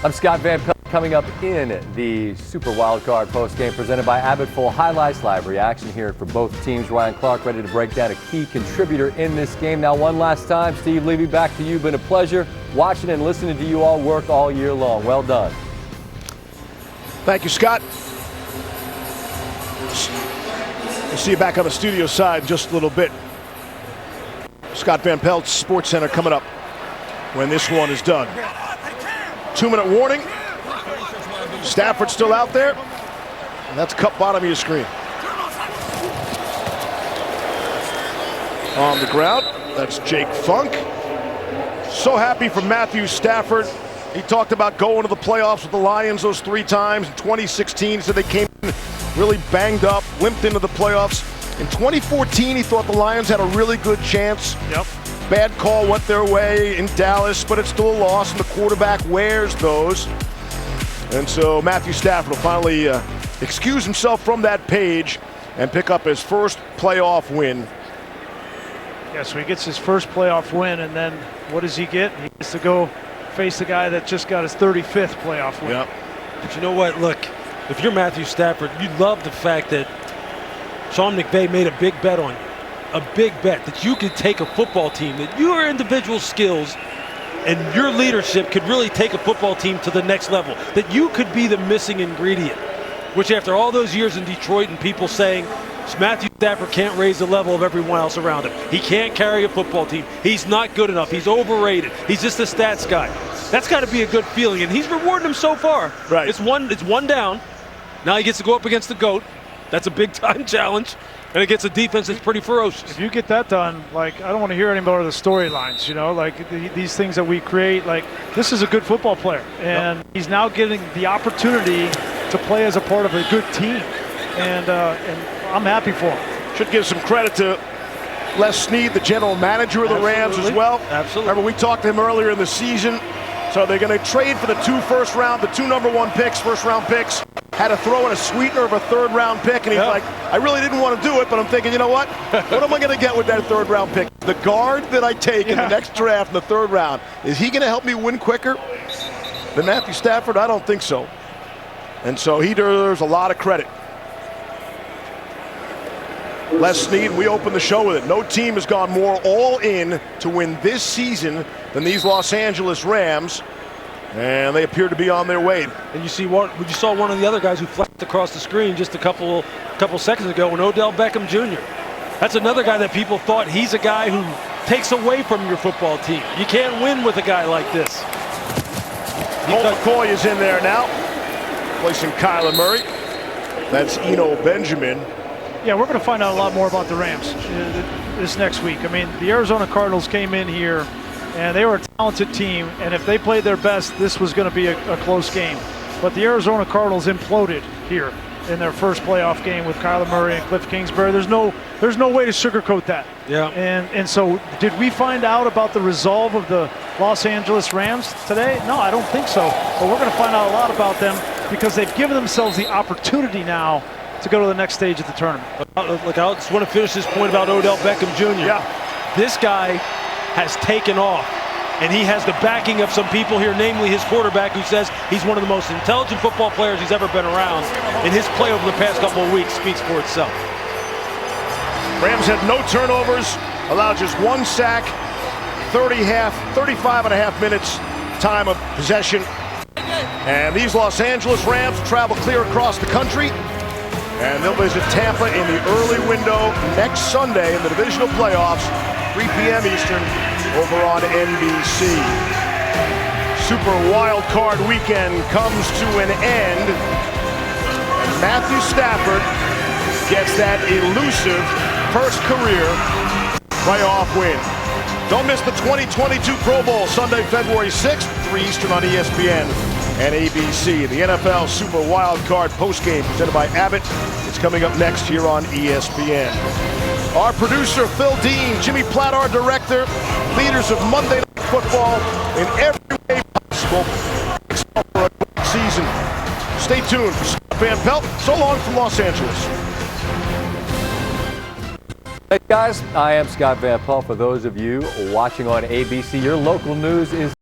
I'm Scott Van Pelt. Coming up in the Super Wildcard postgame presented by Abbott, full highlights, live reaction here for both teams. Ryan Clark ready to break down a key contributor in this game. Now, one last time, Steve Levy, back to you. Been a pleasure watching and listening to you all work all year long. Well done. Thank you, Scott. We'll see you back on the studio side in just a little bit. Scott Van Pelt's Sports Center coming up when this one is done. 2-minute warning. Stafford still out there. And that's cup bottom of your screen. On the ground, that's Jake Funk. So happy for Matthew Stafford. He talked about going to the playoffs with the Lions those 3 times. In 2016, so they came in really banged up, limped into the playoffs. In 2014, he thought the Lions had a really good chance. Yep. Bad call went their way in Dallas, but it's still a loss, and the quarterback wears those. And so Matthew Stafford will finally excuse himself from that page and pick up his first playoff win. Yeah, so he gets his first playoff win, and then what does he get? He gets to go face the guy that just got his 35th playoff win. Yep. But you know what? Look, if you're Matthew Stafford, you love the fact that Sean McVay made a big bet on you. A big bet that you could take a football team, that your individual skills and your leadership could really take a football team to the next level, that you could be the missing ingredient, which after all those years in Detroit and people saying Matthew Stafford can't raise the level of everyone else around him, he can't carry a football team, he's not good enough, he's overrated, he's just a stats guy. That's got to be a good feeling, and he's rewarding him so far. Right. It's one down. Now he gets to go up against the GOAT. That's a big-time challenge. And it gets a defense that's pretty ferocious. If you get that done, like, I don't want to hear any more of the storylines, you know, like these things that we create. Like, this is a good football player, and he's now getting the opportunity to play as a part of a good team, and I'm happy for him. Should give some credit to Les Snead, the general manager of the Rams as well. Absolutely. Remember, we talked to him earlier in the season. So they're going to trade for the 2 first-round, the 2 number-1 picks, first-round picks. Had to throw in a sweetener of a 3rd-round pick, and he's like, I really didn't want to do it, but I'm thinking, you know what? What am I going to get with that 3rd-round pick? The guard that I take in the next draft in the 3rd round, is he going to help me win quicker than Matthew Stafford? I don't think so. And so he deserves a lot of credit. Les Snead, we opened the show with it. No team has gone more all-in to win this season than these Los Angeles Rams, and they appear to be on their way. And you saw one of the other guys who flashed across the screen just a couple seconds ago, and Odell Beckham Jr. That's another guy that people thought he's a guy who takes away from your football team. You can't win with a guy like this. Colt McCoy is in there now, placing Kyler Murray. That's Eno Benjamin. Yeah, we're going to find out a lot more about the Rams this next week. I mean, the Arizona Cardinals came in here, and they were a talented team, and if they played their best, this was going to be a close game. But the Arizona Cardinals imploded here in their first playoff game with Kyler Murray and Cliff Kingsbury. There's no way to sugarcoat that. Yeah. And so, did we find out about the resolve of the Los Angeles Rams today? No, I don't think so. But we're going to find out a lot about them because they've given themselves the opportunity now to go to the next stage of the tournament. Look, I just want to finish this point about Odell Beckham Jr. Yeah. This guy has taken off, and he has the backing of some people here, namely his quarterback, who says he's one of the most intelligent football players he's ever been around, and his play over the past couple of weeks speaks for itself. Rams had no turnovers, allowed just 1 sack, 35 and a half minutes time of possession. And these Los Angeles Rams travel clear across the country, and they'll visit Tampa in the early window next Sunday in the divisional playoffs, 3 p.m. Eastern, over on NBC. Super Wild Card weekend comes to an end, and Matthew Stafford gets that elusive first career playoff win. Don't miss the 2022 Pro Bowl, Sunday, February 6th, 3 Eastern on ESPN and ABC. The NFL Super Wild Card postgame presented by Abbott. It's coming up next here on ESPN. Our producer, Phil Dean, Jimmy Platt, our director, leaders of Monday Night Football in every way possible for a great season. Stay tuned for Scott Van Pelt. So long from Los Angeles. Hey guys, I am Scott Van Pelt. For those of you watching on ABC, your local news is